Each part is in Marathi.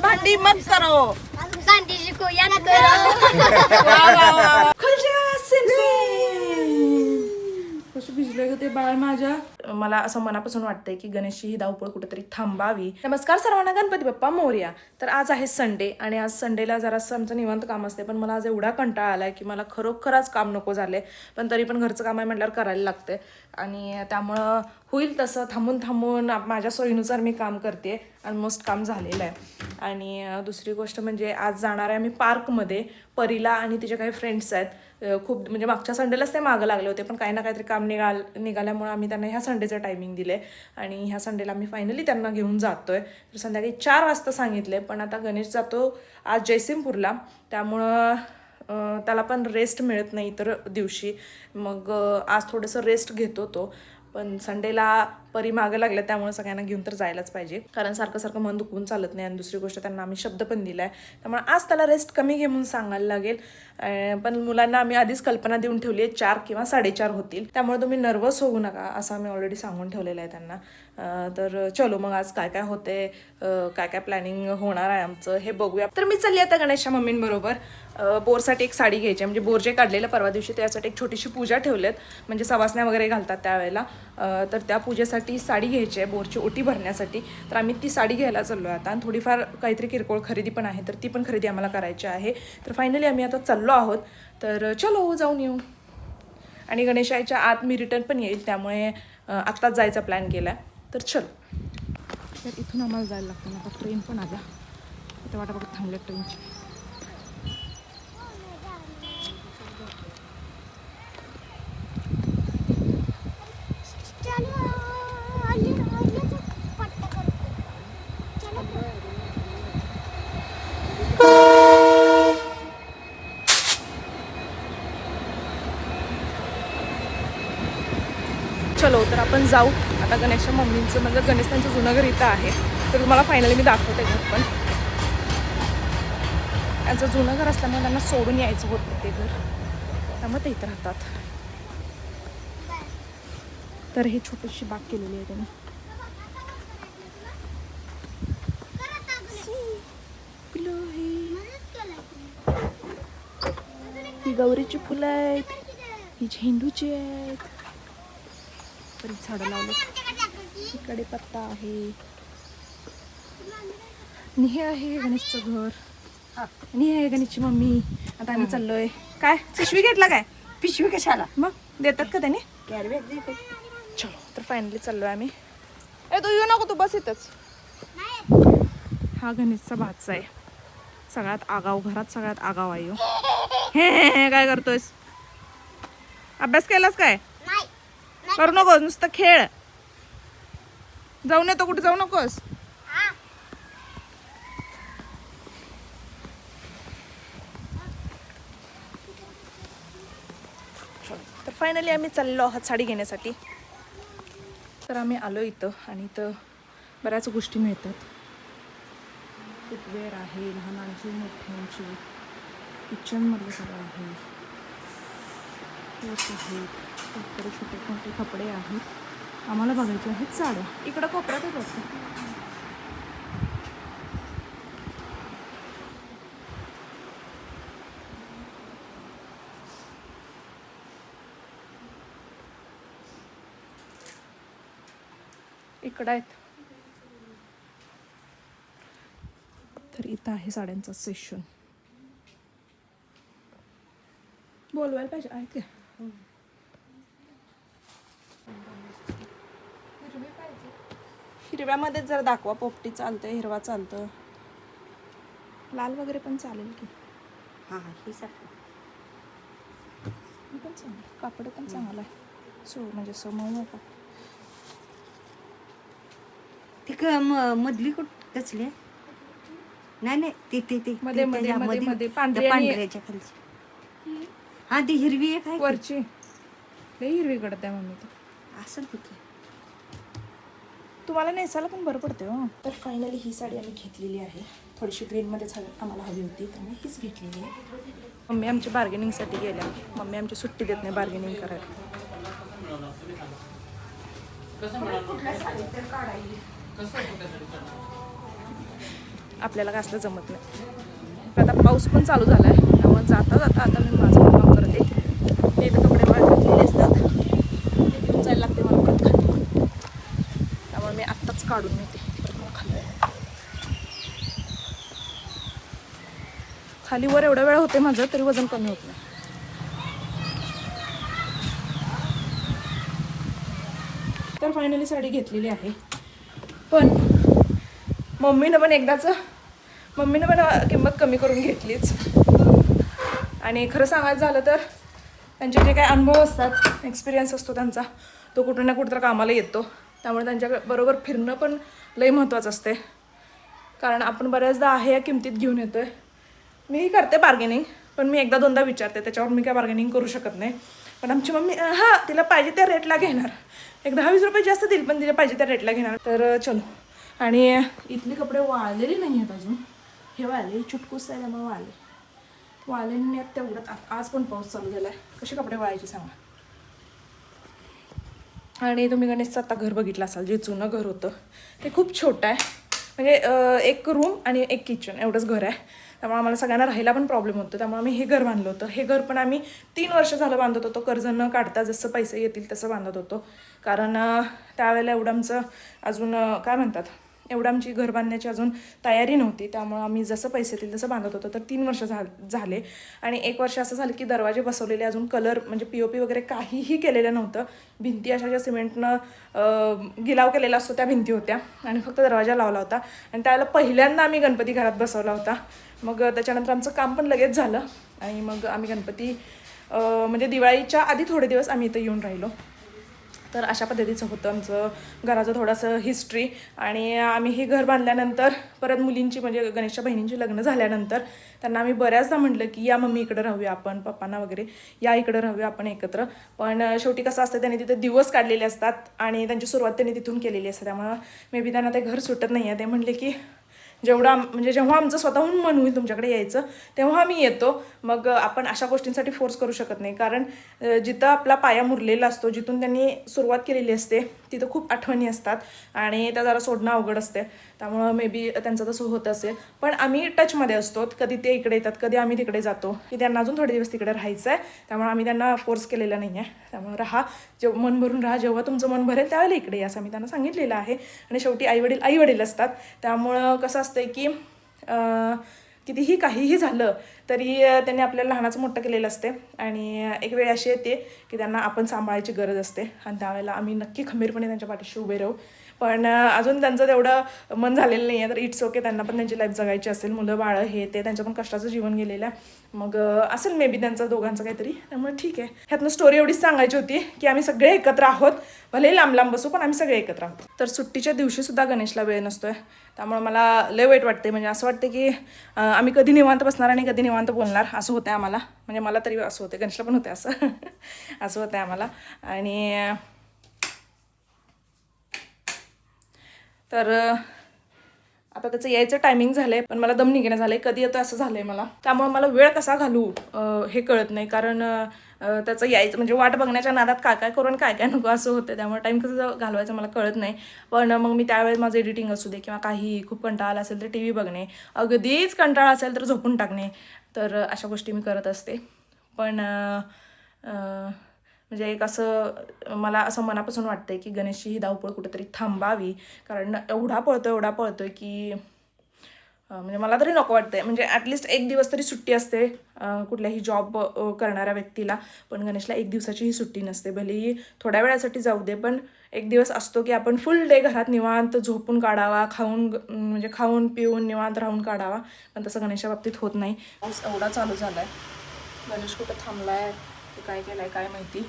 भांडी मत करो. गांधीजी को याद करो. वा वा वा. खुलशा सिमसिम. कसं भिजले ग ते बाळ माझ्या. मला असं मनापासून वाटतंय की गणेशची ही धावपळ कुठेतरी थांबावी. नमस्कार सर्वांना, गणपती बाप्पा मोरया. तर आज आहे संडे आणि आज संडेला जरासं आमचं निवांत काम असते, पण मला आज एवढा कंटाळा आलाय की मला खरोखरच काम नको झाले, पण तरी पण घरचं काम आहे म्हटल्यावर करायला लागते आणि त्यामुळं होईल तसं थांबून थांबून माझ्या सोयीनुसार मी काम करते. ऑलमोस्ट काम झालेलं आहे. आणि दुसरी गोष्ट म्हणजे आज जाणार आहे आम्ही पार्कमध्ये. परीला आणि तिचे काही फ्रेंड्स आहेत. खूप म्हणजे मागच्या संडेलाच ते मागं लागले होते, पण काही ना काहीतरी काम निघाल्यामुळे आम्ही त्यांना ह्या संडेचं टायमिंग दिले आणि ह्या संडेला आम्ही फायनली त्यांना घेऊन जातोय. तर संध्याकाळी 4 वाजता सांगितले, पण आता गणेश जातो आज जयसिंगपूरला, त्यामुळं त्याला पण रेस्ट मिळत नाही इतर दिवशी. मग आज थोडंसं रेस्ट घेतो तो, पण संडेला परी मागं लागल्या त्यामुळे सगळ्यांना घेऊन तर जायलाच पाहिजे, कारण सारखं सारखं मन दुखवून चालत नाही. आणि दुसरी गोष्ट त्यांना आम्ही शब्द पण दिला आहे, त्यामुळे आज त्याला रेस्ट कमी घे म्हणून सांगायला लागेल. पण मुलांना आम्ही आधीच कल्पना देऊन ठेवली आहे 4 किंवा 4:30 होतील, त्यामुळे तुम्ही नर्वस होऊ नका असं आम्ही ऑलरेडी सांगून ठेवलेलं आहे त्यांना. तर चलो मग आज काय काय होते, काय काय प्लॅनिंग होणार आहे आमचं हे बघूया. तर मी चालली आता गणेशच्या मम्मींबरोबर. बोरसाठी एक साडी घ्यायची, म्हणजे बोर जे काढलेलं परवा दिवशी त्यासाठी एक छोटीशी पूजा ठेवलेत, म्हणजे सवासण्या वगैरे घालतात त्यावेळेला. तर त्या पूजेसाठी साडी घ्यायची आहे, बोरची ओटी भरण्यासाठी. तर आम्ही ती साडी घ्यायला चाललो आहे आता, आणि थोडीफार काहीतरी किरकोळ खरेदी पण आहे, तर ती पण खरेदी आम्हाला करायची आहे. तर फायनली आम्ही आता चाललो आहोत. तर चलो जाऊन येऊ. आणि गणेशाच्या आत मी रिटर्न पण येईल, त्यामुळे आत्ताच जायचा प्लॅन केला आहे. तर चलो. तर इथून आम्हाला जायला लागतं. आता ट्रेन पण आल्या, इथं वाटा बघत थांबल्या ट्रेनची. चलो तर आपण जाऊ आता. गणेशच्या मम्मींचं म्हणजे गणेश त्यांचं जुनं घर इथं आहे, तर तुम्हाला फायनली मी दाखवते घर. पण त्यांचं जुनं घर असल्यामुळे त्यांना सोडून यायचं होतं ते घर, त्यामुळे ते इथं राहतात. तर ही छोटीशी बाग केलेली आहे त्यांनी. ही गौरीची फुलं आहेत, ही झेंडूची आहेत. तरी झाडं लावलं. इकडे पत्ता आहे आणि हे आहे गणेशचं घर आणि हे आहे गणेशची मम्मी. आता आम्ही चाललोय. काय पिशवी घेतला काय? पिशवी कशाला? मग देतात का त्याने? कॅरबॅग दे. चलो तर फायनली चाललोय आम्ही. तू येऊ नको, तू बस इथंच. हा गणेशचा भाचा आहे, सगळ्यात आगाव, घरात सगळ्यात आगाव आहे. हे काय करतोयस? अभ्यास केलास काय? करू नकोस, नुसतं खेळ. जाऊन येतो. कुठे जाऊ नकोस. तर फायनली आम्ही चाललो आहोत साडी घेण्यासाठी. तर आम्ही आलो इथं, आणि इथं बऱ्याच गोष्टी मिळतात. फुटवेअर आहे, लहानांची मोठ्यांची, किचनमधलं सगळं आहे. छोटे छोटे मोठे कपडे आहेत. आम्हाला बघायचे आहेत साड्या. इकडं कोपऱ्यातच असतं. इकडं आहेत. तर इथं आहे साड्यांचं सेक्शन. बोलवायला पाहिजे आहेत का? हिरव्यामध्ये जर दाखवा. पोपटी चालतं, हिरवा चालतं, लाल वगैरे पण चालेल की. हां ही साडी पण चांगलं, कापड पण चांगलं आहे. म्हणजे मऊ नको. ती मधली कुठं कसली? नाही ते मध्ये मध्ये मध्ये मध्ये पांढऱ्याच्या खालची. हा ती हिरवी आहे वरची. लई हिरवी कडत आहे मम्मी. असं कुठे तुम्हाला नेसायला पण बरं पडते हो. तर फायनली ही साडी आम्ही घेतलेली आहे. थोडीशी ग्रीनमध्येच आम्हाला हवी होती, त्यामुळे हीच घेतलेली आहे. मम्मी आमची बार्गेनिंगसाठी गेल्या. मम्मी आमची सुट्टी देत नाही बार्गेनिंग करायला. आपल्याला काय असलं जमत नाही. आता पाऊस पण चालू झाला आहे, त्यामुळे जाता जाता आता मी माझं पण काम करते. ते इथं कपडे वाळत घातलेले असतात, ते घेऊन जायला लागते मला परत खाली. त्यामुळे मी आत्ताच काढून येते परत मग खाली वर एवढा वेळ होते माझं तरी वजन कमी होत नाही. तर फायनली साडी घेतलेली आहे, पण मम्मीनं पण किंमत कमी करून घेतलीच. आणि खरं सांगायचं झालं तर त्यांचे जे काही अनुभव असतात, एक्सपिरियन्स असतो त्यांचा, तो कुठं ना कुठं तर कामाला येतो. त्यामुळे त्यांच्या बरोबर फिरणं पण लई महत्त्वाचं असते, कारण आपण बऱ्याचदा आहे या किमतीत घेऊन येतो आहे. मी करते बार्गेनिंग, पण मी एकदा दोनदा विचारते, त्याच्यावर मी काय बार्गेनिंग करू शकत नाही. पण आमची मम्मी तिला पाहिजे त्या रेटला घेणार, एक 10-20 रुपये जास्त देईल पण तिला पाहिजे त्या रेटला घेणार. तर चलो. आणि इथले कपडे वाळलेले नाही आहेत अजून, हे वाळले चुटकूस आहे त्यामुळे वाळले नाही आहेत तेवढंच. आज पण पाऊस चालू झाला आहे, कसे कपडे वाळायचे सांगा. आणि तुम्ही गणेशचं आता घर बघितलं असाल, जे जुनं घर होतं ते खूप छोटं आहे. म्हणजे एक रूम आणि एक किचन एवढंच घर आहे. त्यामुळे आम्हाला सगळ्यांना राहायला पण प्रॉब्लेम होतो. त्यामुळे आम्ही हे घर बांधलं होतं. हे घर पण आम्ही 3 वर्ष झालं बांधत होतो, कर्ज न काढता जसं पैसे येतील तसं बांधत होतो. कारण त्यावेळेला एवढं आमचं अजून काय म्हणतात, एवढं आमची घर बांधण्याची अजून तयारी नव्हती. त्यामुळं आम्ही जसं पैसे येतील तसं बांधत होतो. तर 3 वर्ष झाले. आणि 1 वर्ष असं झालं की दरवाजे बसवलेले, अजून कलर म्हणजे POP वगैरे काहीही केलेलं नव्हतं. भिंती अशा ज्या सिमेंटनं गिलाव केलेला असतो त्या भिंती होत्या, आणि फक्त दरवाजा लावला होता. आणि त्यावेळेला पहिल्यांदा आम्ही गणपती घरात बसवला होता. मग त्याच्यानंतर आमचं काम पण लगेच झालं, आणि मग आम्ही गणपती म्हणजे दिवाळीच्या आधी थोडे दिवस आम्ही इथं येऊन राहिलो. तर अशा पद्धतीचं होतं आमचं घराचं थोडंसं हिस्ट्री. आणि आम्ही हे घर बांधल्यानंतर परत मुलींची म्हणजे गणेशच्या बहिणींची लग्न झाल्यानंतर त्यांना आम्ही बऱ्याचदा म्हटलं की या मम्मी इकडं राहूया आपण, पप्पांना वगैरे या इकडं राहूया आपण एकत्र. पण शेवटी कसं असतं, त्यांनी तिथे दिवस काढलेले असतात आणि त्यांची सुरुवात त्यांनी तिथून केलेली असते. त्यामुळं मे बी त्यांना ते घर सुटत नाही आहे. ते म्हणले की जेव्हा आमचं स्वतःहून मन होईल तुमच्याकडे यायचं तेव्हा आम्ही येतो. मग आपण अशा गोष्टींसाठी फोर्स करू शकत नाही, कारण जिथं आपला पाया मुरलेला असतो, जिथून त्यांनी सुरुवात केलेली असते, तिथं खूप आठवणी असतात आणि त्या जरा सोडणं अवघड असते. त्यामुळं मे बी त्यांचं तसं होत असेल. पण आम्ही टचमध्ये असतो, कधी ते इकडे येतात, कधी आम्ही तिकडे जातो, की त्यांना अजून थोडे दिवस तिकडे राहायचं आहे. त्यामुळे आम्ही त्यांना फोर्स केलेला नाही आहे. त्यामुळे मन भरून राहा, जेव्हा तुमचं मन भरेल त्यावेळेला इकडे या, असं मी त्यांना सांगितलेलं आहे. आणि शेवटी आईवडील असतात. त्यामुळं कसं असतं की कितीही काहीही झालं तरी त्यांनी आपल्याला लहानाचं मोठं केलेलं असते. आणि एक वेळ अशी येते की त्यांना आपण सांभाळायची गरज असते, आणि त्यावेळेला आम्ही नक्की खंबीरपणे त्यांच्या पाठीशी उभे राहू. पण अजून त्यांचं तेवढं मन झालेलं नाही आहे, तर इट्स ओके. त्यांना पण त्यांची लाईफ जगायची असेल, मुलं बाळं हे ते, त्यांच्या पण कष्टाचं जीवन गेलेलं आहे. मग असेल मे बी त्यांचं दोघांचं काहीतरी. त्यामुळे ठीक आहे. ह्यातनं स्टोरी एवढीच सांगायची होती की आम्ही सगळे एकत्र आहोत, भले लांब लांब बसू पण आम्ही सगळे एकत्र आहोत. तर सुट्टीच्या दिवशीसुद्धा गणेशला वेळ नसतोय, त्यामुळे मला लय वाईट वाटते. म्हणजे असं वाटतं की आम्ही कधी निवांत बसणार आणि कधी निवांत बोलणार, असं होतं आम्हाला. म्हणजे मला तरी असं होते, गणेशला पण होते असं असं होतं आम्हाला. आणि तर आता त्याचं यायचं टायमिंग झालं आहे, पण मला दम निघणं झालं आहे, कधी येतं असं झालं आहे मला. त्यामुळे मला वेळ कसा घालू हे कळत नाही, कारण त्याचं यायचं म्हणजे वाट बघण्याच्या नादात काय काय करून काय काय नको असं होतं. त्यामुळे टाईम कसं घालवायचं मला कळत नाही. पण मग मी त्यावेळेस माझं एडिटिंग असू दे किंवा काही खूप कंटाळा असेल तर TV बघणे, अगदीच कंटाळा असेल तर झोपून टाकणे, तर अशा गोष्टी मी करत असते. पण म्हणजे एक असं मला असं मनापासून वाटतंय की गणेशची ही धावपळ कुठेतरी थांबावी, कारण एवढा पळतोय की म्हणजे मला तरी नको वाटतंय. म्हणजे ॲटलिस्ट 1 दिवस तरी सुट्टी असते कुठल्याही जॉब करणाऱ्या व्यक्तीला, पण गणेशला 1 दिवसाचीही सुट्टी नसते. भलेही थोड्या वेळासाठी जाऊ दे, पण 1 दिवस असतो की आपण फुल डे घरात निवांत झोपून काढावा, खाऊन पिऊन निवांत राहून काढावा. पण तसं गणेशच्या बाबतीत होत नाही. पाऊस एवढा चालू झाला आहे, गणेश कुठं थांबला आहे, काय केलं आहे काय माहिती.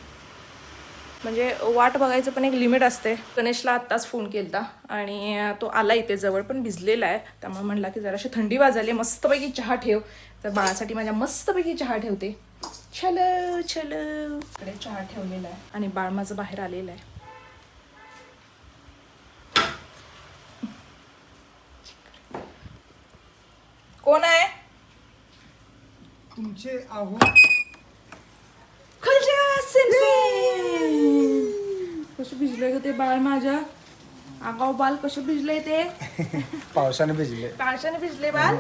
म्हणजे वाट बघायचं पण एक लिमिट असते. गणेशला आत्ताच फोन केला आणि तो आला इथे जवळ, पण भिजलेला आहे. त्यामुळे म्हणला की जराशी थंडी वाजायली, मस्तपैकी चहा ठेव. तर बाळासाठी माझ्या मस्तपैकी चहा ठेवते. चलो इकडे चहा ठेवलेला आहे आणि बाळ माझं बाहेर आलेलं आहे. कोण आहे? तुमचे आहो कसं भिजलंय ग ते बाळ माझ्या, आगाव बाल कसं भिजलंय ते. पावसाने भिजले पावसाने भिजले बाल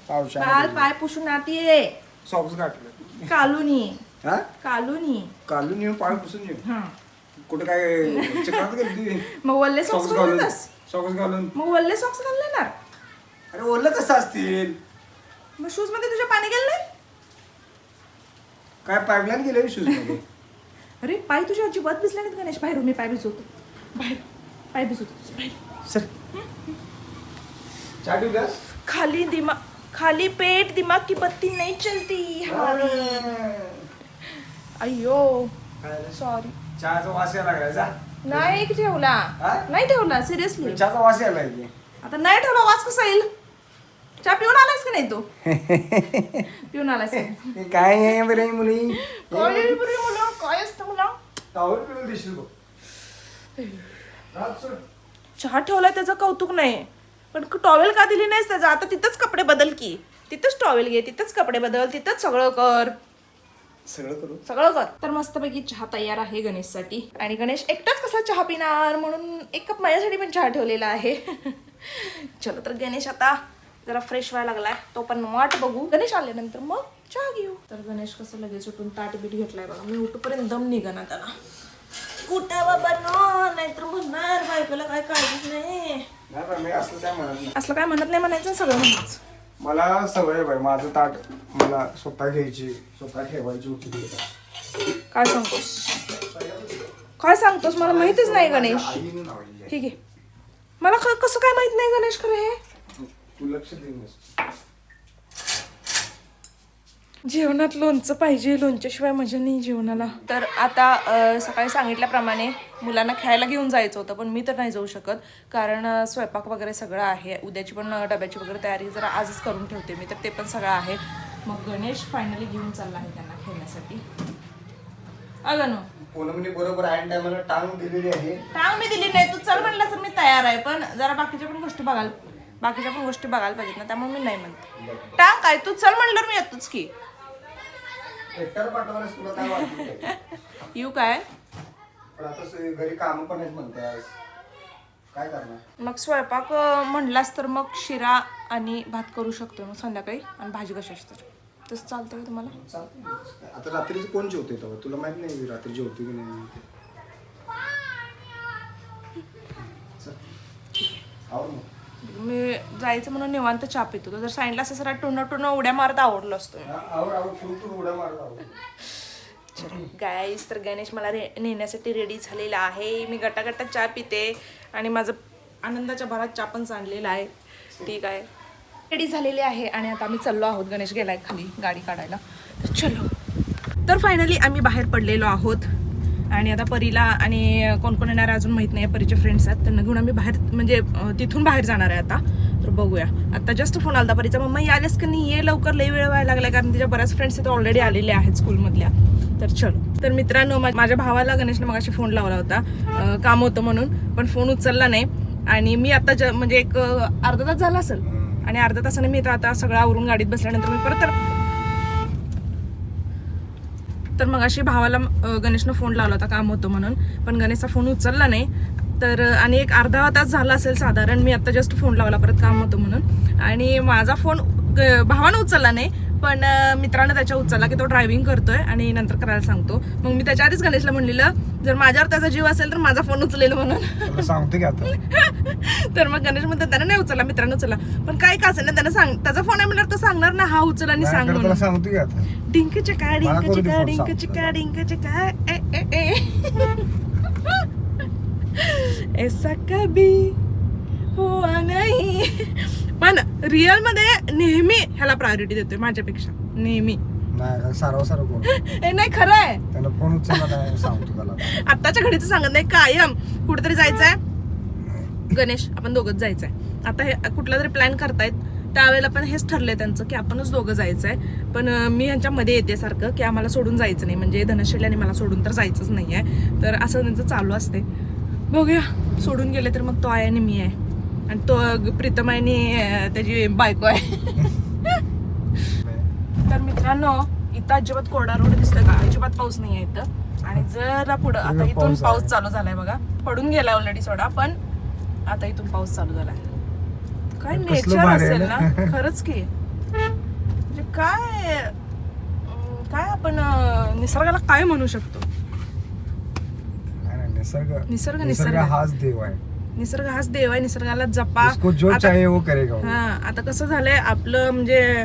पावसाने बाल पाय पुसून आतीये सॉक्स घातले कालूनी हा कालूनी काढून येऊन पाय पुसून येऊ हा कुठे काय चिकनात गेली मग वल्ले सॉक्स सॉक्स घालून घालूनच सॉक्स घालून मग वल्ले सॉक्स घालले ना अरे ओरलं कसं असतील मग शूज मध्ये तुझ्या पाणी गेलं नाही काय पाईपलाईन गेले शूज मध्ये अरे पाय तुझ्या अजिबात भिजले नाहीत गणेश बाहेर मी पाय भिजवतो बाहेर पाय भिजवतो बाहेर सर चहा ठेवल्यास खाली दिमाग खाली पेट दिमाग की बत्ती नहीं चलती हमारी अय्यो सॉरी चहाचा वास यायला लागलाय जा नाही ठेवला हा? नाही ठेवला सिरियसली चहाचा वास यायला लागलाय आता नाही ठेवला वास कसा येईल चहा पिऊन आलायस का नाही तू पिऊन आलायस का? हे काय आहे बरे मुली काय बरे मुलं काय असतं मुलं टावर पिऊन देशील बघ रात सोड. चहा ठेवलाय त्याचं कौतुक नाही पण टॉवेल का दिली नाहीस त्याचा आता तिथंच कपडे बदल की तिथंच टॉवेल घे तिथंच कपडे बदल तिथंच सगळं कर सगळं करू सगळं कर तर मस्तपैकी चहा तयार आहे गणेशसाठी आणि गणेश एकटाच कसा चहा पिणार म्हणून एक कप माझ्यासाठी पण चहा ठेवलेला आहे चलो तर गणेश आता जरा फ्रेश व्हायला लागलाय तो पण वाट बघू गणेश आल्यानंतर मग चहा घेऊ तर गणेश कसं लगेच उठून ताट बीट घेतलाय बघा मी उठूपर्यंत दम निघाना त्याला कुठे बाबा नो नाहीतर म्हणणार बायकोला काय काळजीच नाही नाही बा, मी असं काय म्हणत नाही असलं काय म्हणत नाही म्हणायचं सगळं म्हणायचं मला सवय आहे बाई माझं ताट मला स्वतः घ्यायची स्वतः ठेवायची होती तिकडे. काय सांगतोस काय सांगतोस मला माहितीच नाही गणेश आईने लावलेली ठीक आहे मला कसं काय माहित नाही गणेश खरं हे आहे. तू लक्ष दे नस. जेवणात लोणचं पाहिजे लोणच्याशिवाय मजा नाही जेवणाला तर आता सकाळी सांगितल्याप्रमाणे मुलांना खेळायला घेऊन जायचं होतं पण मी तर नाही जाऊ शकत कारण स्वयंपाक वगैरे सगळं आहे उद्याची पण डब्याची वगैरे तयारी जरा आजच करून ठेवते मी तर ते पण सगळं आहे मग गणेश फायनली घेऊन चालला आहे त्यांना खेळण्यासाठी अगं नो पूनमने बरोबर ऐन टायमाला टांग दिलेली आहे टांग मी दिली नाही तू चल म्हणला तर मी तयार आहे पण जरा बाकीच्या पण गोष्टी बघायला पाहिजेत ना त्यामुळे मी नाही म्हणते टांग काय तू चल म्हणल्यावर मी येतोच की एकटर पाठवल्यास तुला काय वाटतं येऊ काय पण आता घरी काम पण आहेत म्हणतास काय करणार मग स्वयंपाक म्हणलास तर मग शिरा आणि भात करू शकतो मग संध्याकाळी आणि भाजी कशाची तर तसं चालतं का तुम्हाला चालतंय. आता रात्रीचं कोण जेवते तेव्हा तुला माहित नाही रात्री जेवते की नाही चल. आवर मग. मी जायचं म्हणून निवांत चहा पितो तो जर सांगितलं असं सर टुणं उड्या मारत आवडलो असतो हा, आवर फुल उड्या मारत आवर गाईस तर गणेश मला नेण्यासाठी रेडी झालेला आहे मी गटागटा चहा पिते आणि माझं आनंदाच्या भरात चहा पण सांडलेला आहे ठीक आहे रेडी झालेली आहे आणि आता आम्ही चाललो आहोत गणेश गेलाय खाली गाडी काढायला तर चलो तर फायनली आम्ही बाहेर पडलेलो आहोत आणि आता परीला आणि कोण कोण येणार अजून माहित नाही परीचे फ्रेंड्स आहेत त्यांना घेऊन आम्ही बाहेर म्हणजे तिथून बाहेर जाणार आहे आता तर बघूया आता जस्ट फोन आला परीचा मम्मा आलेस का नाही ये लवकर लई वेळ व्हायला लागलाय कारण तिच्या बऱ्याच फ्रेंड्स तिथे ऑलरेडी आलेले आहेत स्कूलमधल्या तर चलो तर मित्रांनो माझ्या भावाला गणेशने मगाशी फोन लावला होता काम होतं म्हणून पण फोन उचलला नाही आणि मी आता म्हणजे एक अर्धा तास झाला असेल आणि अर्धा तासाने मी आता सगळं आवरून गाडीत बसल्यानंतर मी परत तर मग अशी भावाला गणेशनं फोन लावला होता काम होतं म्हणून पण गणेशचा फोन उचलला नाही तर आणि एक अर्धा तास झाला असेल साधारण मी आता जस्ट फोन लावला परत काम होतं म्हणून आणि माझा फोन भावानं उचलला नाही पण मित्रानं त्याच्या उचलला की तो ड्रायव्हिंग करतोय आणि नंतर करायला सांगतो मग मी त्याच्या आधीच गणेशला म्हणलेलं जर माझ्यावर त्याचा जीव असेल तर माझा फोन उचलेल म्हणून सांगते की आता तर मग गणेश म्हणतात त्यानं नाही उचलला मित्रांनो उचलला पण काय का असेल ना त्यानं सांग त्याचा फोन आहे म्हणल्यावर तो सांगणार ना हा उचल आणि सांग म्हणून सांगतो की आता डिंक चिका डिंक मला चिका करू दे डिंक फोन चिका डिंक चिका ए ऐसा कभी हुआ नहीं पण रिअल मध्ये नेहमी ह्याला प्रायोरिटी देतोय माझ्यापेक्षा नेहमी नाही सारव बोल हे नाही खरं आहे त्यानं फोन उचलला नाही सांगतो त्याला आत्ताच्या घडीचं सांगत नाही कायम कुठेतरी जायचंय गणेश आपण दोघंच जायचंय आता हे कुठला तरी प्लॅन करतायत त्यावेळेला पण हेच ठरलंय त्यांचं की आपणच दोघं जायचंय पण मी ह्यांच्यामध्ये येते सारखं की आम्हाला सोडून जायचं नाही म्हणजे धनश्रीला मला सोडून तर जायचंच नाही आहे तर असं त्यांचं चालू असते बघूया सोडून गेले तर मग तो आहे आणि मी आहे आणि तो प्रीतम आहे आणि त्याची बायको आहे तर मित्रांनो इथं अजिबात कोरडा रोड दिसतोय का अजिबात पाऊस नाही आहे इथं आणि जरा पुढं आता इथून पाऊस चालू झालाय बघा पडून गेलाय ऑलरेडी सोडा पण आता इथून पाऊस चालू झालाय काय कसलं नेचर भारी आहे असेल ना? ना खरंच की म्हणजे काय आपण निसर्गाला काय म्हणू शकतो. नाही, निसर्ग निसर्ग निसर्ग हाच देव आहे. निसर्ग हाच देव आहे. निसर्गाला जपा. उसको जो आता- चाहे वो करेगा वो. हा आता कसं झालंय आपलं म्हणजे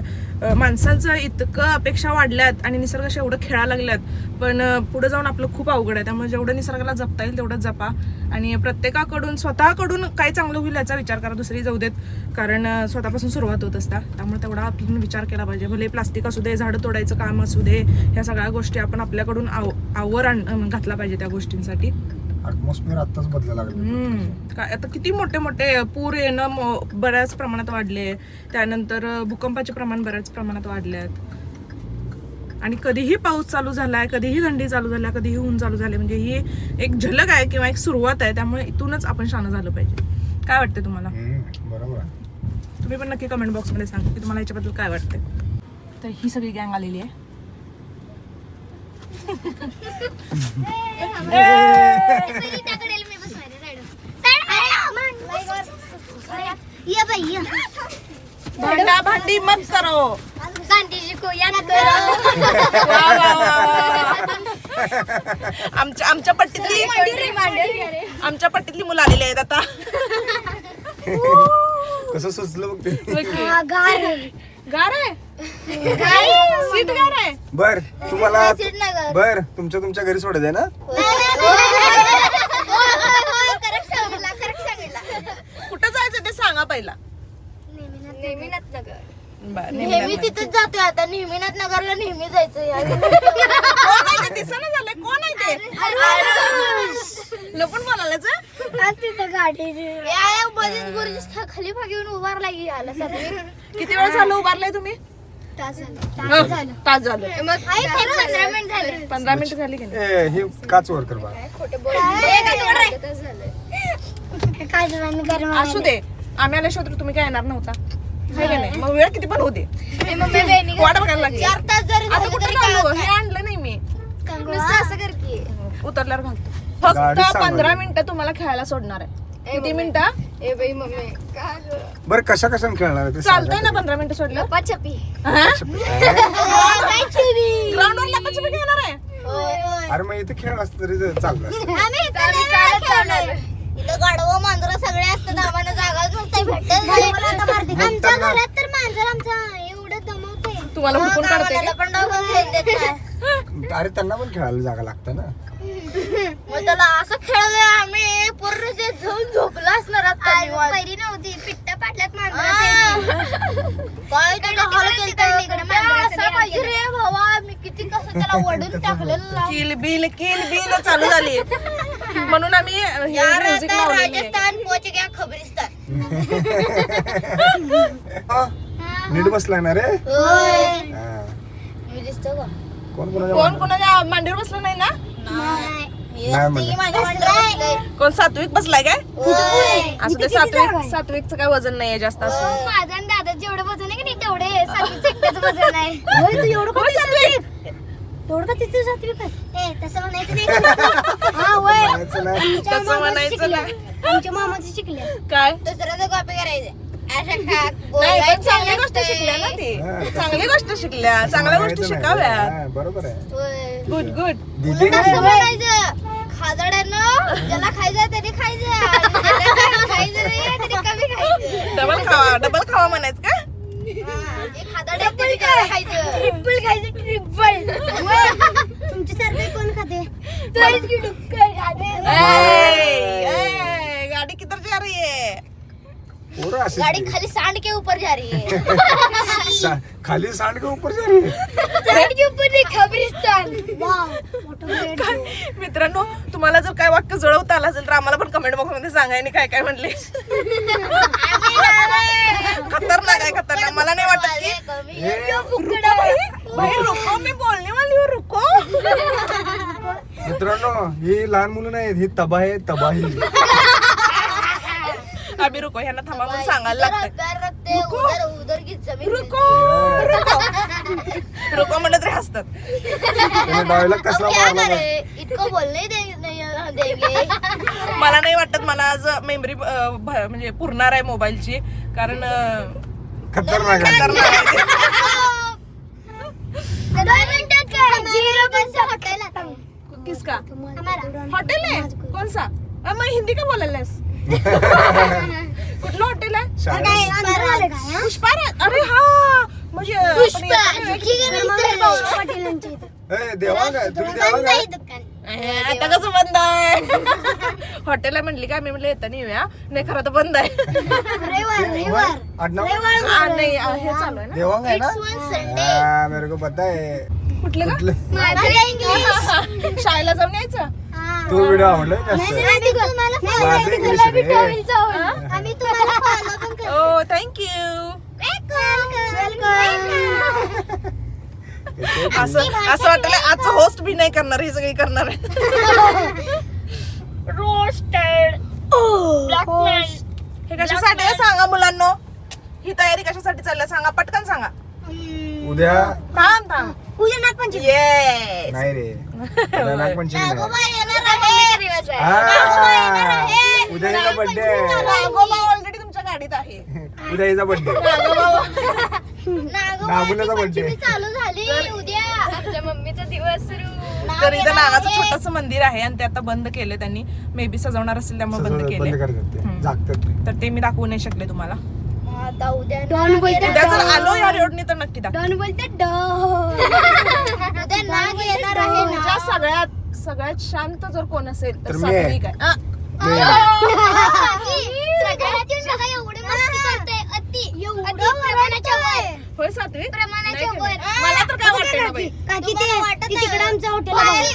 माणसांचं इतकं अपेक्षा वाढल्यात आणि निसर्गाशी एवढं खेळायला लागल्यात पण पुढे जाऊन आपलं खूप अवघड आहे. त्यामुळे जेवढं निसर्गाला जपता येईल तेवढं जपा आणि प्रत्येकाकडून स्वतःकडून काय चांगलं होईल याचा विचार करा. दुसरी जाऊ देत कारण स्वतःपासून सुरुवात होत असता. त्यामुळे तेवढा आपण विचार केला पाहिजे. भले प्लास्टिक असू दे, झाडं तोडायचं काम असू दे, ह्या सगळ्या गोष्टी आपण आपल्याकडून आवर घातला पाहिजे त्या गोष्टींसाठी. ऍटमॉस्फिअर आताच बदलायला लागलं. काय आता किती मोठे मोठे पूर येणं बऱ्याच प्रमाणात वाढले. त्यानंतर भूकंपाचे प्रमाण बऱ्याच प्रमाणात वाढल्यात आणि कधीही पाऊस चालू झालाय, कधीही थंडी चालू झाल्या, कधीही ऊन चालू झाले. म्हणजे ही एक झलक आहे किंवा एक सुरुवात आहे. त्यामुळे इथूनच आपण शान झालं पाहिजे. काय वाटतं तुम्हाला? बरोबर आहे. तुम्ही पण नक्की कमेंट बॉक्समध्ये सांगा की तुम्हाला याच्याबद्दल काय वाटतंय. तर ही सगळी गँग आलेली आहे. ये बाई ये. भांडा भांडी मत करो. गांधीजी को याद करो. वा, वा, वा, वा. आमच्या पट्टीतली मुलं आलेली आहेत आता. कसं सुचलं बघ ते. गार आहे सीट गार आहे. बर तुम्हाला सीट नाही गं. बर तुमच्या घरी सोडायचं आहे ना. करेक्ट सांगितला. कुठं जायचं ते सांगा पहिला. नेहमीनाथ नगर. बरं, नेहमी नेहमी तिथेच जातोय आता. नेहमीनाथ नगरला नेहमी जायचं. कोण आहे ते? दिसेना झालंय. कोण आहे ते? लपून बोलायलाच तिथं गाडी बरीच गुरुजी खाली घेऊन उभारला की आला सगळी. किती वेळ झालं उभारलाय तुम्ही? तास तास झालं. मग 15 मिनिट झाले. 15 मिनिटं झाली की नाही? हे काच वर कर बा. असू दे. आम्ही आल्याशिवाय तर तुम्ही काय येणार नव्हता है का नाही? मग वेळ किती पण होते वाट बघायला लागली. 4 तास जरी आता झाले कुठे तरी घालू? काय हे आणलं नाही मी. असं कर की. उतरल्यावर घालतो. गाडी फक्त सांभाळ. 15 मिनिटं तुम्हाला खेळायला सोडणार आहे. किती मिनिटं? ए बाई मम्मी का बरं कशा खेळणार आहे ते चालतंय सांगा ना 15 मिनिटं सोडलं? लपाछपी. ग्राउंडवर लपाछपी खेळणार आहे. तरी. अरे मग इथे खेळ असतं तरी चाललं असतं. आम्ही इथं गाढवं मांजरं सगळे असतात. आम्हाला जागाच नसते भेटत. आमच्या घरात तर मांजर आमचा एवढं दमवते. तुम्हाला हुडकून काढते का? पण खेळ देत नाही. अरे त्यांना पण खेळायला जागा लागतं ना. मग त्याला असं खेळलोय आम्ही पूर्ण ते जाऊन झोपला असणार आता. पहिली नव्हती पिट्टा पाटल्यात काय त्याला हाल केलता. पाहिजे रे भावा. मी किती कसं त्याला वडून टाकलेलं. किल बिल चालू झाली. म्हणून आम्ही यार म्युझिक आता लावलेली आहे. राजस्थान पोहोच गया खबरिस्तान. हा, नीट बसलाय ना रे. होय. हा. मी दिसतो का? कोण कोण कोणाच्या मांडीवर बसलं नाही ना? नाही. नाही म्हणजे. माझ्या बसलाय. कोण सात्विक बसलाय काय? होय. असं ते सात्विकचं काय वजन नाहीये जास्त असं. माझं आणि दादा जेवढं वजन आहे की नाही तेवढे सात्विक एकट्याचं वजन आहे. तू एवढं होय, सात्विक. तेवढं का तिथे सात्विक आहे? तसं म्हणायचं नाही. हा होय. म्हणायचं नाही. तसं म्हणायचं ना. आमच्या मामाचे शिकले. काय दुसऱ्याचं कॉपी करायचं. नाही पण चांगली गोष्ट शिकल्या ना ती. चांगली गोष्ट शिकल्या. चांगल्या गोष्टी म्हणायचं नाही. शिकाव्या. हा, बरोबर आहे. गुड दीदी असं म्हणायचं. खादाड्यानं ज्याला खायचं त्याने खायचं. ज्याला खायचं नाही त्याने कमी खायचं. डबल खावा म्हणायचं का? खादाड्या त्याने काय खायचं. ट्रिपल खायचं. ट्रिपल. तुमच्यासारखं कोण खाते? ए, गाडी किधर जा रही है? पोरं अशीच गाड़ी की. खाली सांड के ऊपर जा रही है. खाली सांड के ऊपर जा रही है. सांड के ऊपर नहीं खबरिस्तान. मित्रांनो तुम्हाला जर काय वाक्य जुळवता आलं असेल तर आम्हाला पण कमेंट बॉक्स मध्ये सांगायने काय काय म्हणले. खतरनाक आहे खतरनाक. मला नाही वाटत की भाई रुको मी बोलने वाली हूँ रुको. मित्रांनो ही लहान मुलं नाहीत, ही तबाही. अभि रुको ह्यांना थांबा म्हणून सांगायला लागतंय. पैर रखते उधर उधर की जमीन. रुको रुको म्हणलं तरी हसतात. त्याने डायलॉग कसला अब क्या मारला करे? इतको बोलने दे नहीं देंगे. मला नाही वाटत मला आज मेमरी म्हणजे पुरणार आहे मोबाईलची, कारण खतरनाक आहे. किसका हॉटेल आहे कोण सा मग हिंदी का बोलायलास? कुठलं हॉटेल आहे? पुष्पा. अरे हा म्हणजे देवांग आहे तुम्ही, देवांग आहे. आता कसं बंद आहे? हॉटेल आहे म्हणली का? मी म्हटलं येतं नाही येऊया, नाही खरं तर बंद आहे. आडनाव नाही हे चालू आहे ना. देवांग आहे ना. हाँ, मेरे को पता है. कुठलं का? शाळेला जाऊन यायचं. तू व्हिडिओ आवडला जास्त. माझं इंग्लिश रे. आम्ही तुम्हाला follow पण करतो. ओ थँक्यू. असं वाटलं आजचं होस्ट बी नाही करणार, हे सगळी करणार आहे. रोस्टेड हे कशासाठी आहे सांगा मुलांनो? ही तयारी कशासाठी चालली सांगा, पटकन सांगा. उद्या थांब उद्या नागपंचमी. येस. नाही रे, उद्या नागपंचमी नाही. नागोबा येणार आहे. हा, उद्या हिचा बर्थडे आहे. नागोबा ऑलरेडी तुमच्या गाडीत आहे. उद्या हिचा बर्थडे. नागोबा नागुल्याचा बर्थडे. चालू झाली उद्या. आमच्या मम्मीचा दिवस सुरू. तर इथं नागाचं छोटस मंदिर आहे आणि ते आता बंद केले त्यांनी. मे बी सजवणार असेल त्यामुळे बंद केले. बंद करतात ते, जागतात ते. तर ते मी दाखवू नाही शकले तुम्हाला. आता उद्या उद्या जर आलो या रोडनी तर नक्की दाखव. उद्या नाग येणार आहे तुमच्या सगळ्यात शांत जर कोण असेल तर तर मी आहे. सात्विक आहे. सगळ्यात एवढे मस्ती करते अति प्रमाणाच्या वर. होय सात्विक? प्रमाणाच्या नाही वर. केलं. मला तर काय वाटतं ना बाई. तिकडे आमचं हॉटेल आहे.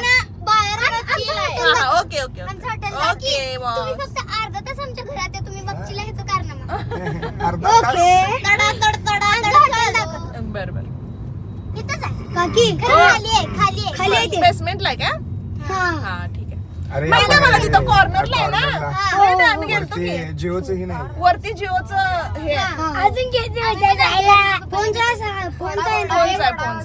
ओके ओके आमचं हॉटेल ओके तुम्ही बॉस. फक्त अर्धा तास आमच्या घरात आहे. तुम्ही बघशील ह्याचं कारनामा. अर्धा तास. तडा बर बर. इथंच आहे काकी. खाली आहे ते. बेसमेंटला आहे का? हा. हा ठीक आहे. अरे माहिती आहे मला तिथं कॉर्नरला आहे ना. कॉर्नरला. माहिती आहे, आम्ही गेलतो वरती की. जिओचं ही नाही. वरती जिओचं हे आहे. अजून घ्यायचं फोनचा फोनचा आहे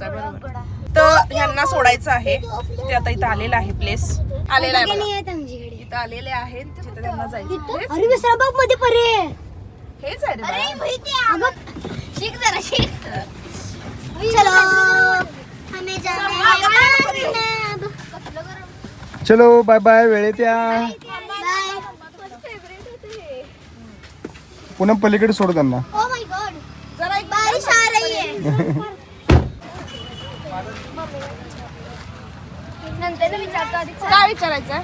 बरोबर. तर ह्यांना सोडायचं आहे. ते आता इथं आलेलं आहे प्लेस. आलेलं आहे बघा. इथं आलेले आहेत तिथं त्यांना जायचं. अरे विसराबाग मध्ये परे. हेच आहे रे बाळा. शिक जरा शिक. चलो हमें जाना है. चलो बाय बाय. वेळेत या. पुन्हा पलीकडे सोड त्यांना. ओ माय गॉड जरा एक बारिश आ रही है. नंतर विचारतो आधी. काय विचारायचं आहे?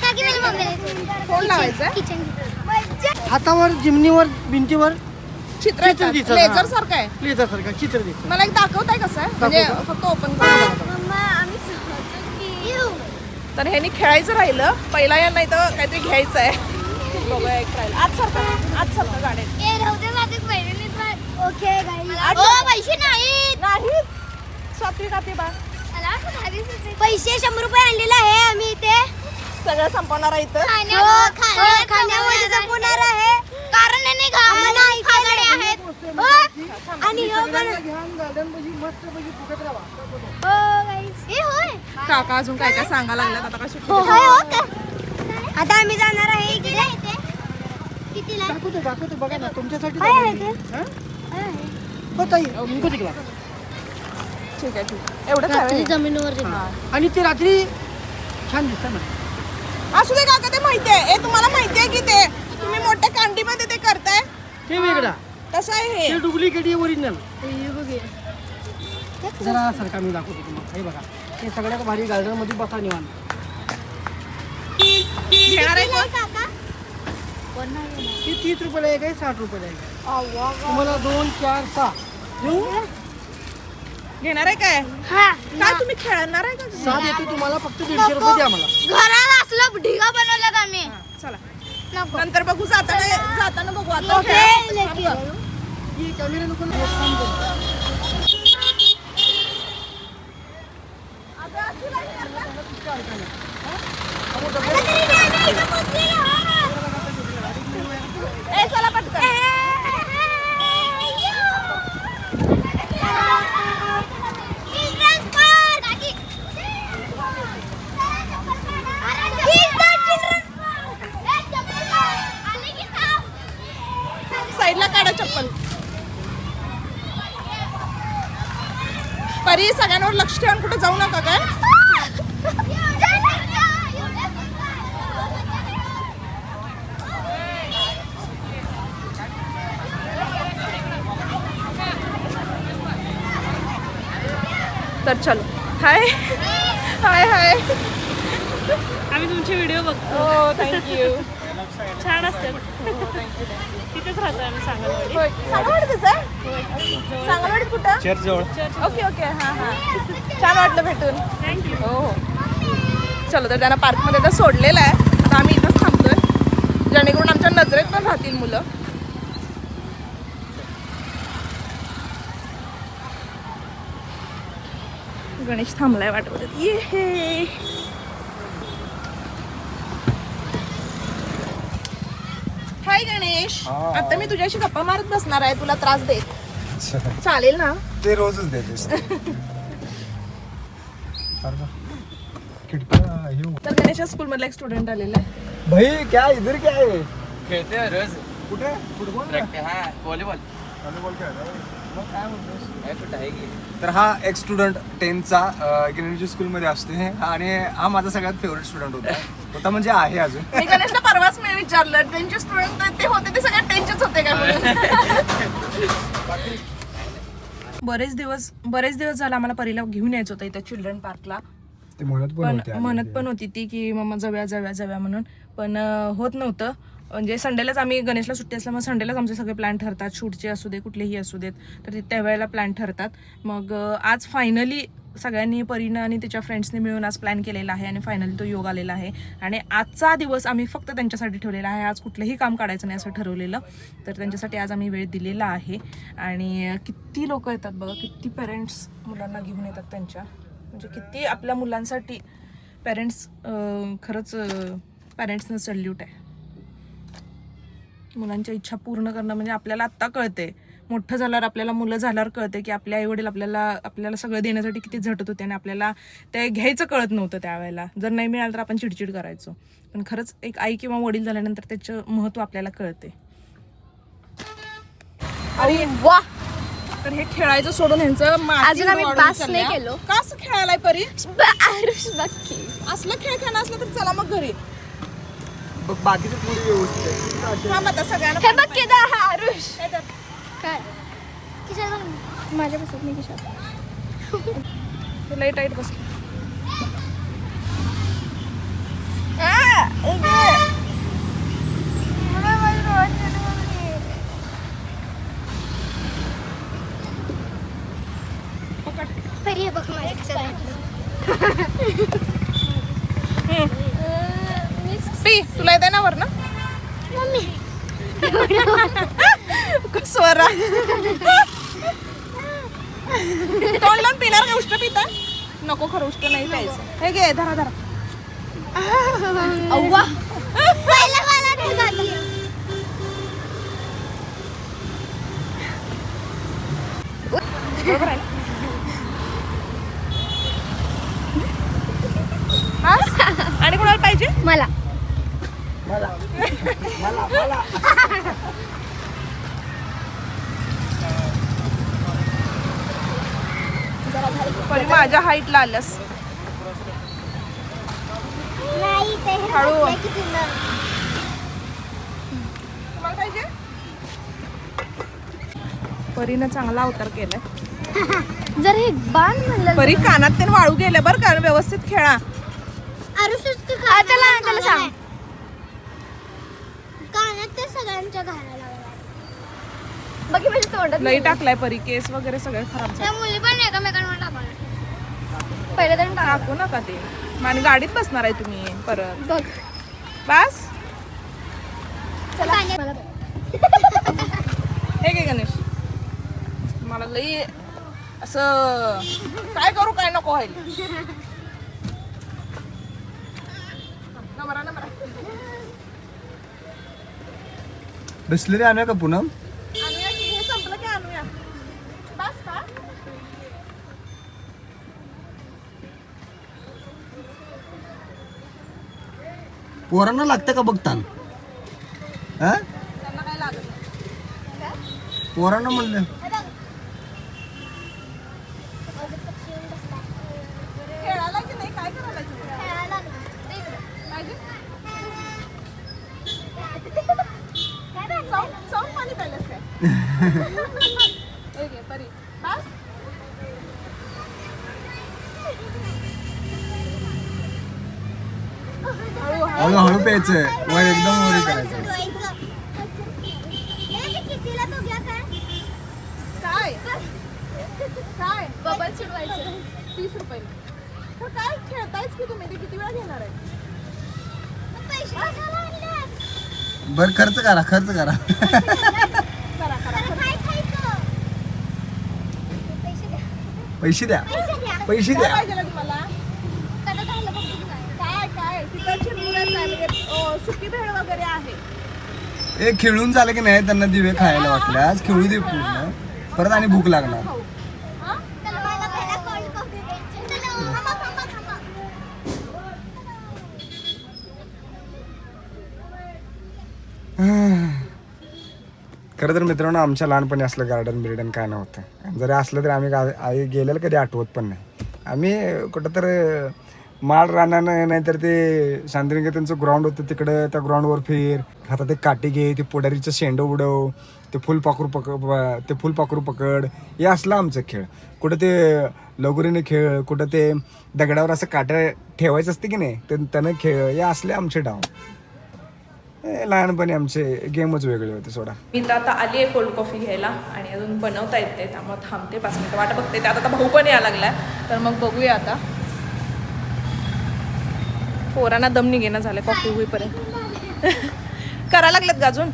काकी माझ्या मम्मीला फोन लावायचा आहे? किचन हातावर जिमनीवर भिंतीवर चित्र चित्र दिसतं, लेझर हा. सारखं आहे. लेझर सारखं चित्र दिसतं. मला एक दाखवताय कसं आहे म्हणजे फक्त ओपन करून. मम्मा आम्ही तर ह्यांनी खेळायचं राहिलं पहिला यांना इथं काहीतरी घ्यायचं आहे. बघूया एक राहिलं. आज सारखं गाड्या ओके पैसे नाहीत. नाही सात्विक आते बा पैसे 100 रुपये आणलेले आहे आम्ही इथे. सगळं संपवणार आहे इथं. खाण्यामध्ये जपवणार आहे कारण यांनी आम्हाला खागाडे आहेत. आणि हे होय काका अजून काय काय सांगायला लागल्यात आता काय सुट्टी होय देणार? हो का? आता आम्ही जाणार आहे इकडे. कितीला दाखवतो बघा ना तुमच्यासाठी. काय आहे ते? हो ताई, निघू तिकडे. ठीक आहे एवढंच आहे. जमिनीवर आणि ते रात्री छान दिसतं ना. असू दे काका ते माहिती आहे. हे तुम्हाला माहिती आहे की ते तुम्ही मोठ्या कांडीमध्ये ते करताय ते वेगळा, तसं आहे हे. ते डुप्लिकेट ओरिजिनल. जरा सारखा मी दाखवतो तुम्हाला. हे बघा, हे सगळ्यात भारी गार्डन मध्ये बसा निवांत. घेणार आहे कोण? हे 30 रुपयाला एक आहे, 60 रुपयाला एक आहे. तुम्हाला 2, 4, 6 देऊ. घेणार आहे काय? काय तुम्ही खेळणार आहे का? 7 येते तुम्हाला, फक्त 150 रुपये द्या मला. घराला असलं ढिगा बनवल्यात आम्ही. चला नको. नंतर बघू जाताना बघू आता ओके, खेळा. लेके. थांब. ही कॅमेरा नको ना, एक काम करू. ए चला पटकन. He's the परी सगळ्यांवर लक्ष ठेवून कुठे जाऊ नका काय. तर चलो. हाय हाय हाय. आम्ही तुमचे व्हिडिओ बघतो. हो थँक्यू. छान असतात. तिथेच राहतो आम्ही सांगलवाडी. होय सांगलवाडीतच आहे. सांगलवाडीत कुठं? चर्चजवळ. ओके ओके हां हां. छान वाटलं भेटून. थँक्यू. हो हो. चलो तर त्यांना पार्कमध्ये तर सोडलेलं आहे. आता आम्ही इथंच थांबतोय जेणेकरून आमच्या नजरेत पण राहतील मुलं. गणेश थांबलाय वाटत. ये हे हाय गणेश. हाय. आता मी तुझ्याशी गप्पा मारत बसणार आहे. तुला त्रास देत चालेल ना? ते रोजच देतेस. खिडक्या हे तर गणेशच्या स्कूल मधला एक स्टुडंट आलेला आहे. भाई क्या इधर क्या है? खेळते रोज कुठे फुटबॉल हा व्हॉलीबॉल व्हॉलीबॉल खेळायला. मग काय म्हणतोस? कुठं आहे की तर हा एक स्टुडंट 10चा गिरणी स्कूलमध्ये असते आणि हा माझा सगळ्यात फेवरेट स्टुडंट होता म्हणजे आहे अजून. मी गणेशला परवाच मी विचारलं त्यांचे स्टुडंट ते होते ते सगळे टेनचेच होते का म्हणून. बरेच दिवस झाला आम्हाला परीला घेऊन यायचं होतं इथं चिल्ड्रन पार्कला. ते म्हणत पण होती ती की मम्मा जाऊया म्हणून पण होत नव्हतं. म्हणजे संडेलाच आम्ही गणेशला सुट्टी असल्यामुळे संडेलाच आमचे सगळे प्लॅन ठरतात. शूटचे असू दे कुठलेही असू देत तर त्यावेळेला प्लॅन ठरतात. मग आज फायनली सगळ्यांनी परीनं आणि तिच्या फ्रेंड्सने मिळून आज प्लॅन केलेला आहे आणि फायनली तो योग आलेला आहे. आणि आजचा दिवस आम्ही फक्त त्यांच्यासाठी ठेवलेला आहे. आज कुठलंही काम काढायचं नाही असं ठरवलेलं. तर त्यांच्यासाठी आज आम्ही वेळ दिलेला आहे. आणि किती लोक येतात बघा. किती पेरेंट्स मुलांना घेऊन येतात त्यांच्या. म्हणजे किती आपल्या मुलांसाठी पेरेंट्स खरंच पेरेंट्सनं सल्यूट आहे. मुलांच्या इच्छा पूर्ण करणं म्हणजे आपल्याला आत्ता कळते. मोठं झाल्यावर आपल्याला मुलं झाल्यावर कळते की आपले आईवडील आपल्याला सगळं देण्यासाठी किती झटत होते आणि आपल्याला ते घ्यायचं कळत नव्हतं त्यावेळेला. जर नाही मिळालं तर आपण चिडचिड करायचो. पण खरंच एक आई किंवा वडील झाल्यानंतर त्याचं महत्त्व आपल्याला कळते. अरे वा. तर हे खेळायचं सोडून ह्यांचं माती अजून आम्ही वाढून पास चाललंय. नाही केलो. का असं खेळायलाय परी? आरुष बघ असलं खेळ खेळणं असलं तर चला मग घरी. बघ बाकीचे पुढे व्यवस्थित आहे. थांब आता सगळ्यांना हे बघ केदा हा आरुष. काय खिशात माझ्या बसत नाही खिशात. लई टाईट बसलं. परी बघ माझ्या खिशात. पी तुला येते ना वर ना मम्मी स्वरा तोंड लावून पिणार का? उष्ट पिता नको. खरं उष्ट नाही प्यायचं. हे घे धरा धरा. अव्वा पहिला मला नाही झाली. बरोबर आहे ना? हा? आणि कोणाला पाहिजे? मला पण माझ्या हाईटला आल्यास नाही ते हळू. किती तुम्हाला पाहिजे? परीनं चांगला अवतार केलाय. जर हे बाण म्हणलं परी कानात ते वाळू गेले बरं का. व्यवस्थित खेळा. त्याला सांग कानात ते सगळ्यांच्या घालायला बाकी म्हणजे तोंडात लई टाकलाय परी. केस वगैरे सगळे खराब झाले. त्या मुली पण एकामेकांवर टाकायला पहिलं तर टाकू नका ते. आणि गाडीत बसणार आहे तुम्ही परत. बघ बस चला हे घे गणेश. मला लई असं काय करू काय नको व्हायला. नंबरा नंबरा बिस्लरी आणूया का पूनम? आणूया की. हे संपलं की आणूया. बस का? पोरांना लागतं का बघतान? हा त्यांना काय लागत नाही. पोरांना म्हणलं परी बस. हळूहळू प्यायचंय वर एकदम वरी करायचं. कितीला बघूया काय काय काय बबल चिडवायचं 30 रुपये. तर काय खेळतायच की तुम्ही ते किती वेळा घेणार आहे. पैसे कशाला आणले? बर खर्च करा खर्च करा. करा करा त्याला काय खायचं? पैसे द्या. पैसे द्या पैसे द्या. पैसे काय द्या. पाहिजे तुम्हाला. कदा खायला बघतो तू काय? काय काय तिथं चिरमुऱ्याचं आहे म्हणजे सुकी भेळ वगैरे आहे. हे खेळून झालं की नाही त्यांना दिवे खायला वाटल्यास खेळू दे पूर्ण परत आणि भूक लागणार. चला मला पहिला कोल्ड कॉफी द्यायची. चला थांबा थांबा थांबा. खरं तर मित्रांनो आमच्या लहानपणी असलं गार्डन बिर्डन काय नव्हतं. जरी असलं तरी आम्ही गेलेलं कधी आठवत पण नाही. आम्ही कुठं तर माळ रानानं नाहीतर ते शांतिनिकेतनचं ग्राउंड होतं तिकडं त्या ग्राउंडवर फिर आता ते काठी घे ते पुढारीचं शेंडं उडव ते फुलपाखरू पकड हे असलं आमचं खेळ. कुठं ते लगोरीने खेळ कुठं ते दगडावर असं काट्या ठेवायचं असते की नाही ते त्यानं खेळ हे असले आमचे डाव. लहानपणी आमचे गेमच वेगळे होते सोडा. मी तर आता आली आहे कोल्ड कॉफी घ्यायला आणि अजून बनवता येते त्यामुळे थांबते 5 मिनिटं वाट बघते. त्यात आता भाऊ पण यायला लागलाय तर मग बघूया आता. पोरांना दम निघेना झालं कॉफी होईपर्यंत. करा लागलेत का अजून.